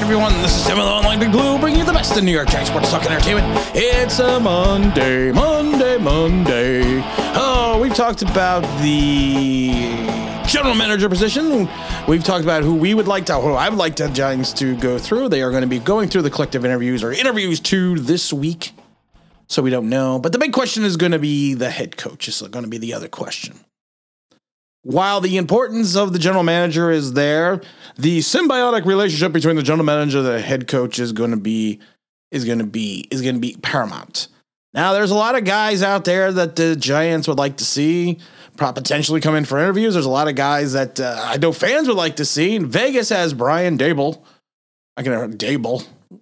everyone. This is Tim with Online Big Blue, bringing you the best in New York Giants sports talk and entertainment. It's a Monday. Oh, we've talked about the general manager position. We've talked about who I would like the Giants to go through. They are going to be going through the collective interviews or interviews 2 this week. So we don't know. But the big question is going to be the head coach. Is going to be the other question. While the importance of the general manager is there, the symbiotic relationship between the general manager and the head coach is going to be paramount. Now, there's a lot of guys out there that the Giants would like to see potentially come in for interviews. There's a lot of guys that I know fans would like to see. Vegas has Brian Daboll. I can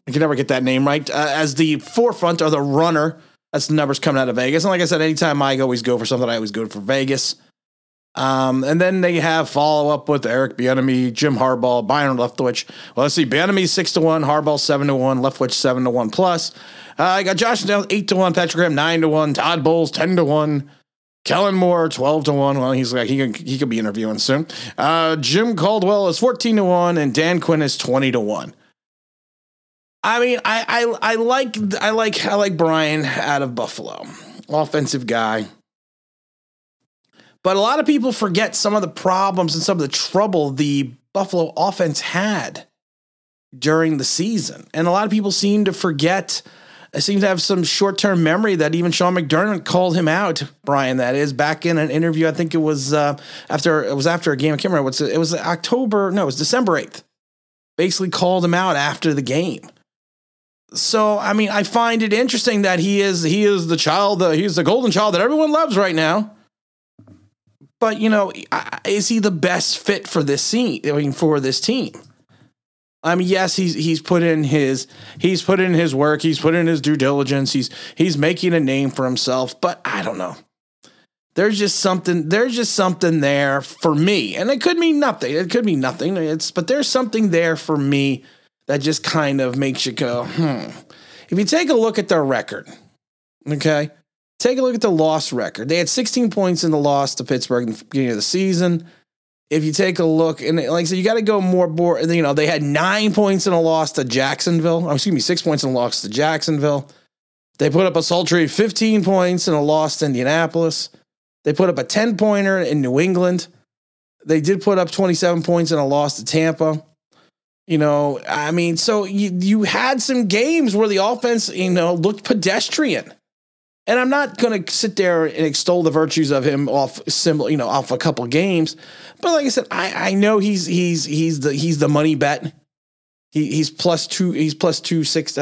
never get that name right. As the forefront or the runner. That's the numbers coming out of Vegas. And like I said, anytime I always go for something, I always go for Vegas. And then they have follow-up with Eric Bieniemy, Jim Harbaugh, Byron Leftwich. Well, let's see. Bieniemy 6-1, Harbaugh 7-1, Leftwich 7-1 plus. I got Josh Snell 8-1, Patrick Graham 9-1, Todd Bowles 10-1, Kellen Moore 12-1. Well, he's like he could be interviewing soon. Jim Caldwell is 14-1, and Dan Quinn is 20-1. I mean, I like Brian out of Buffalo, offensive guy. But a lot of people forget some of the problems and some of the trouble the Buffalo offense had during the season. And a lot of people seem to have some short-term memory that even Sean McDermott called him out, Brian, that is, back in an interview. I think it was after a game. I can't remember. It was December 8th. Basically called him out after the game. So, I mean, I find it interesting that he is the golden child that everyone loves right now. But, is he the best fit for this team? I mean, yes, he's put in his work, he's put in his due diligence, he's making a name for himself, but I don't know. There's just something there for me. And it could mean nothing. But there's something there for me that just kind of makes you go, If you take a look at their record, okay? Take a look at the loss record. They had 16 points in the loss to Pittsburgh in the beginning of the season. If you take a look, and like I said, you got to go more. They had 9 points in a loss to Jacksonville. 6 points in a loss to Jacksonville. They put up a sultry 15 points in a loss to Indianapolis. They put up a 10-pointer in New England. They did put up 27 points in a loss to Tampa. So you had some games where the offense, looked pedestrian. And I'm not going to sit there and extol the virtues of him off a couple games, but like I said, I know he's the money bet. He's plus 260. He's plus 260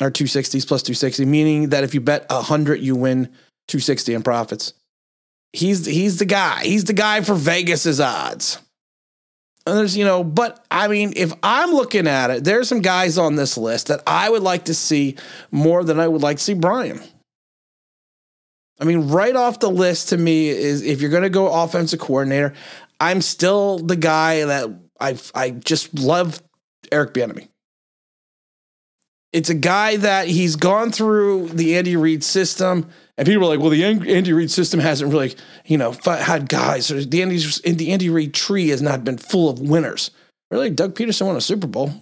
or 260. He's plus 260, meaning that if you bet 100, you win 260 in profits. He's the guy. He's the guy for Vegas's odds. And there's, but I mean, if I'm looking at it, there's some guys on this list that I would like to see more than I would like to see Brian. I mean, right off the list to me is if you're going to go offensive coordinator, I'm still the guy that I just love Eric Bieniemy. It's a guy that he's gone through the Andy Reid system. And people are like, well, the Andy Reid system hasn't really, had guys. The Andy Reid tree has not been full of winners. Really, Doug Peterson won a Super Bowl.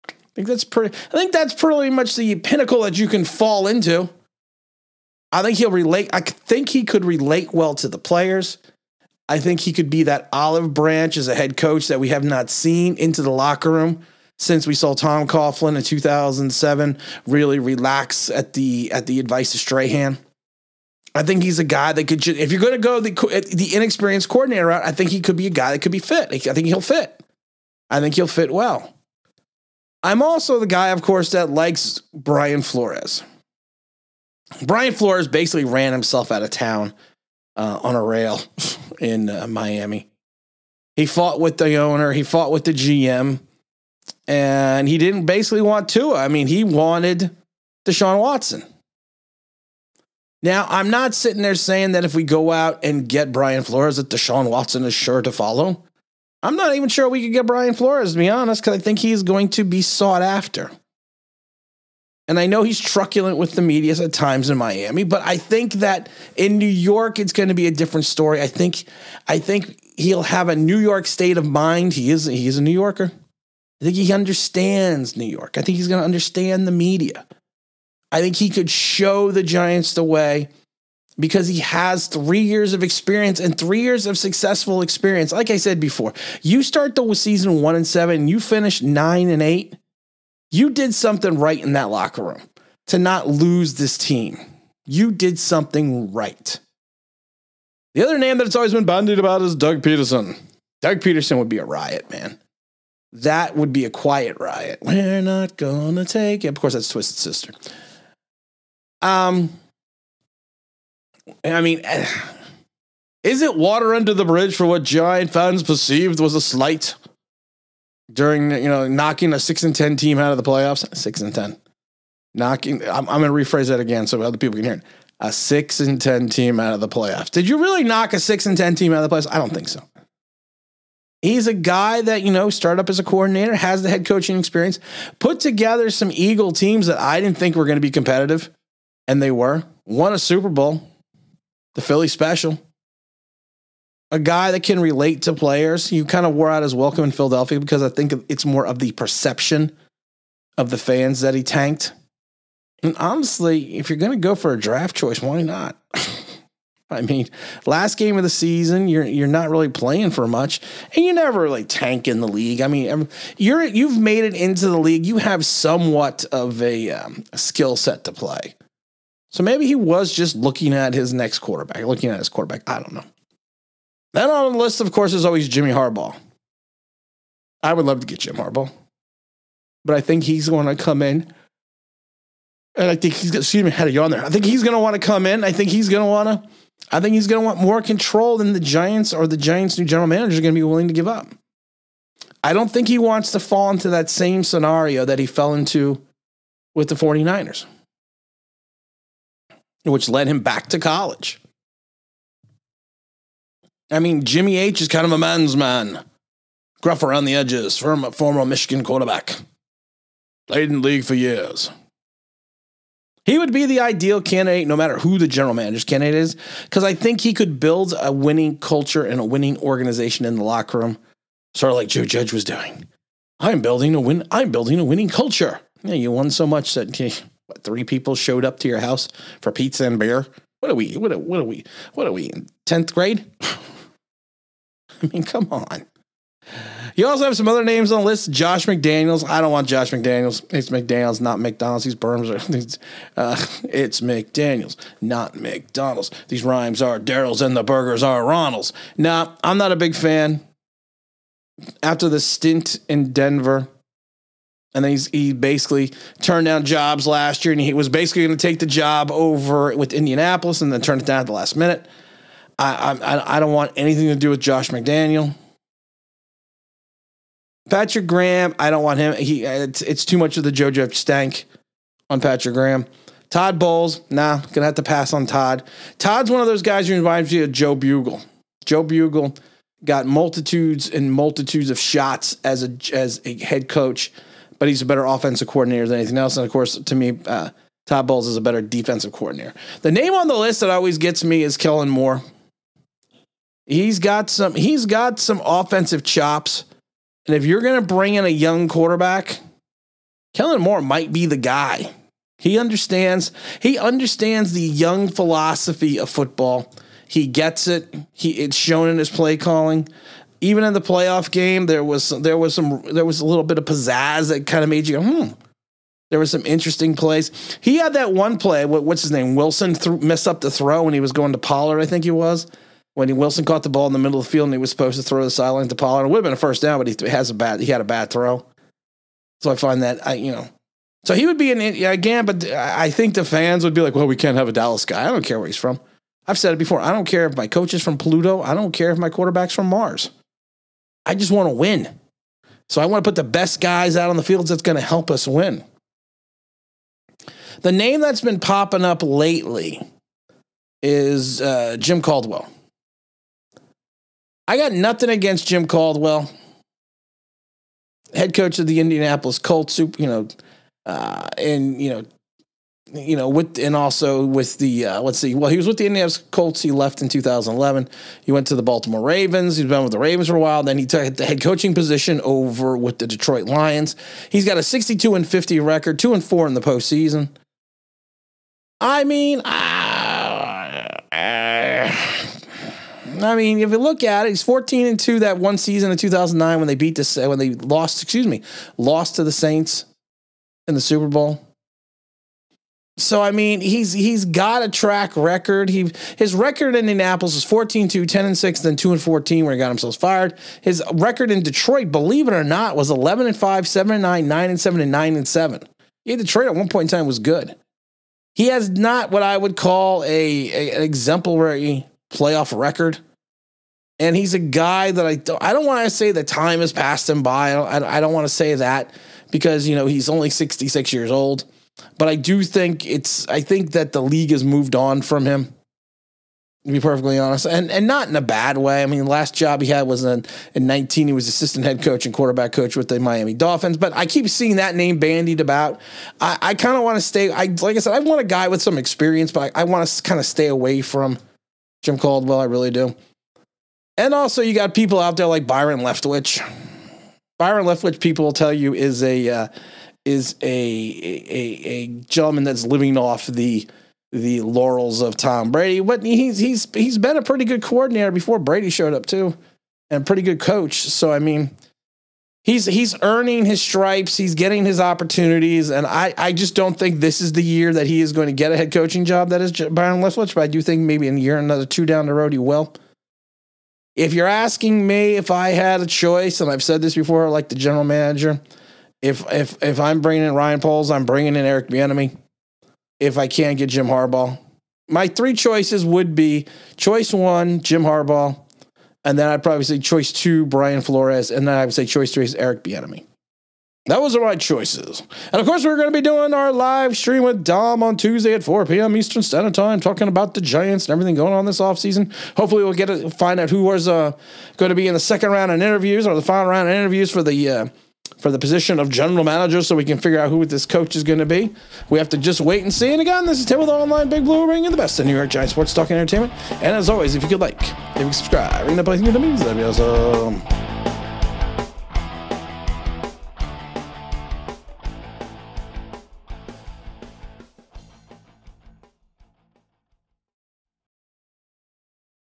I think that's pretty much the pinnacle that you can fall into. I think he could relate well to the players. I think he could be that olive branch as a head coach that we have not seen into the locker room since we saw Tom Coughlin in 2007 really relax at the advice of Strahan. I think he's a guy that could, if you're going to go the inexperienced coordinator route, I think he could be a guy that could be fit. I think he'll fit. I think he'll fit well. I'm also the guy, of course, that likes Brian Flores. Brian Flores basically ran himself out of town on a rail in Miami. He fought with the owner. He fought with the GM. And he didn't basically want Tua. I mean, he wanted Deshaun Watson. Now, I'm not sitting there saying that if we go out and get Brian Flores, that Deshaun Watson is sure to follow. I'm not even sure we could get Brian Flores, to be honest, because I think he's going to be sought after. And I know he's truculent with the media at times in Miami, but I think that in New York, it's going to be a different story. I think he'll have a New York state of mind. He is a New Yorker. I think he understands New York. I think he's going to understand the media. I think he could show the Giants the way because he has 3 years of experience and 3 years of successful experience. Like I said before, you start the season 1-7 and you finish 9-8. You did something right in that locker room to not lose this team. You did something right. The other name that's always been bandied about is Doug Peterson. Doug Peterson would be a riot, man. That would be a quiet riot. We're not gonna take it. Of course, that's Twisted Sister. I mean, is it water under the bridge for what Giant fans perceived was a slight during, knocking a 6-10 team out of the playoffs? 6-10. I'm going to rephrase that again so other people can hear it. A 6-10 team out of the playoffs. Did you really knock a 6-10 team out of the playoffs? I don't think so. He's a guy that, started up as a coordinator, has the head coaching experience, put together some Eagle teams that I didn't think were going to be competitive, and they were. Won a Super Bowl, the Philly Special. A guy that can relate to players. You kind of wore out his welcome in Philadelphia because I think it's more of the perception of the fans that he tanked. And honestly, if you're going to go for a draft choice, why not? I mean, last game of the season, you're not really playing for much, and you never really tank in the league. I mean, you've made it into the league. You have somewhat of a skill set to play. So maybe he was just looking at his next quarterback, looking at his quarterback. I don't know. Then on the list, of course, is always Jimmy Harbaugh. I would love to get Jim Harbaugh, but I think he's going to come in. And I think he's going to, excuse me, had a yawn there. I think he's going to want to come in. I think he's going to want more control than the Giants or the Giants' new general manager is going to be willing to give up. I don't think he wants to fall into that same scenario that he fell into with the 49ers, which led him back to college. I mean, Jimmy H is kind of a man's man. Gruff around the edges, former Michigan quarterback. Played in the league for years. He would be the ideal candidate no matter who the general manager's candidate is, because I think he could build a winning culture and a winning organization in the locker room, sort of like Joe Judge was doing. I'm building a winning culture. Yeah, you won so much that 3 people showed up to your house for pizza and beer. What are we in 10th grade? I mean, come on. You also have some other names on the list. Josh McDaniels. I don't want Josh McDaniels. It's McDaniels, not McDonald's. These berms are. It's McDaniels, not McDonald's. These rhymes are Daryl's and the burgers are Ronald's. Now, I'm not a big fan. After the stint in Denver, and then he basically turned down jobs last year, and he was basically going to take the job over with Indianapolis and then turn it down at the last minute. I don't want anything to do with Josh McDaniel. Patrick Graham, I don't want him. It's too much of the Joe Judge stank on Patrick Graham. Todd Bowles, gonna have to pass on Todd. Todd's one of those guys who reminds me of Joe Bugle. Joe Bugle got multitudes and multitudes of shots as a head coach, but he's a better offensive coordinator than anything else. And of course, to me, Todd Bowles is a better defensive coordinator. The name on the list that always gets me is Kellen Moore. He's got some offensive chops. And if you're going to bring in a young quarterback, Kellen Moore might be the guy. He understands the young philosophy of football. He gets it. It's shown in his play calling. Even in the playoff game, there was a little bit of pizzazz that kind of made you go, There were some interesting plays. He had that one play, what's his name? Wilson messed up the throw when he was going to Pollard, I think he was. When Wilson caught the ball in the middle of the field and he was supposed to throw the sideline to Pollard. It would have been a first down, but he had a bad throw. So I find that, So he would be again, but I think the fans would be like, well, we can't have a Dallas guy. I don't care where he's from. I've said it before. I don't care if my coach is from Pluto. I don't care if my quarterback's from Mars. I just want to win. So I want to put the best guys out on the fields that's going to help us win. The name that's been popping up lately is Jim Caldwell. I got nothing against Jim Caldwell, head coach of the Indianapolis Colts, and also with the, let's see, well, he was with the Indianapolis Colts. He left in 2011. He went to the Baltimore Ravens. He's been with the Ravens for a while. Then he took the head coaching position over with the Detroit Lions. He's got a 62-50 record, 2-4 in the postseason. I mean, if you look at it, he's 14-2 that one season in 2009 when they lost to the Saints in the Super Bowl. So, I mean, he's got a track record. His record in Indianapolis is 14-2, 10-6, then 2-14 where he got himself fired. His record in Detroit, believe it or not, was 11-5, 7-9, 9-7, and 9-7. Yeah, Detroit at one point in time was good. He has not what I would call an exemplary playoff record. And he's a guy that I don't want to say that time has passed him by. I don't want to say that because, he's only 66 years old. But I do think that the league has moved on from him, to be perfectly honest, and not in a bad way. I mean, the last job he had was in 19. He was assistant head coach and quarterback coach with the Miami Dolphins. But I keep seeing that name bandied about. I kind of want to stay. Like I said, I want a guy with some experience, but I want to kind of stay away from Jim Caldwell. I really do. And also, you got people out there like Byron Leftwich. Byron Leftwich, people will tell you, is a gentleman that's living off the laurels of Tom Brady. But he's been a pretty good coordinator before Brady showed up too, and a pretty good coach. So I mean, he's earning his stripes. He's getting his opportunities, and I just don't think this is the year that he is going to get a head coaching job. That is Byron Leftwich, but I do think maybe in a year, another 2 down the road, he will. If you're asking me if I had a choice, and I've said this before, like the general manager, if I'm bringing in Ryan Poles, I'm bringing in Eric Bieniemy. If I can't get Jim Harbaugh, my 3 choices would be choice 1, Jim Harbaugh, and then I'd probably say choice 2, Brian Flores, and then I would say choice 3 is Eric Bieniemy. Those are my choices. And of course, we're going to be doing our live stream with Dom on Tuesday at 4 p.m. Eastern Standard Time, talking about the Giants and everything going on this offseason. Hopefully, we'll get to find out who was going to be in the second round of interviews or the final round of interviews for the position of general manager, so we can figure out who this coach is going to be. We have to just wait and see. And again, this is Tim with Online Big Blue Ring and the best in New York Giants sports talk and entertainment. And as always, if you could like, if you could subscribe, ring the bell, that'd be awesome.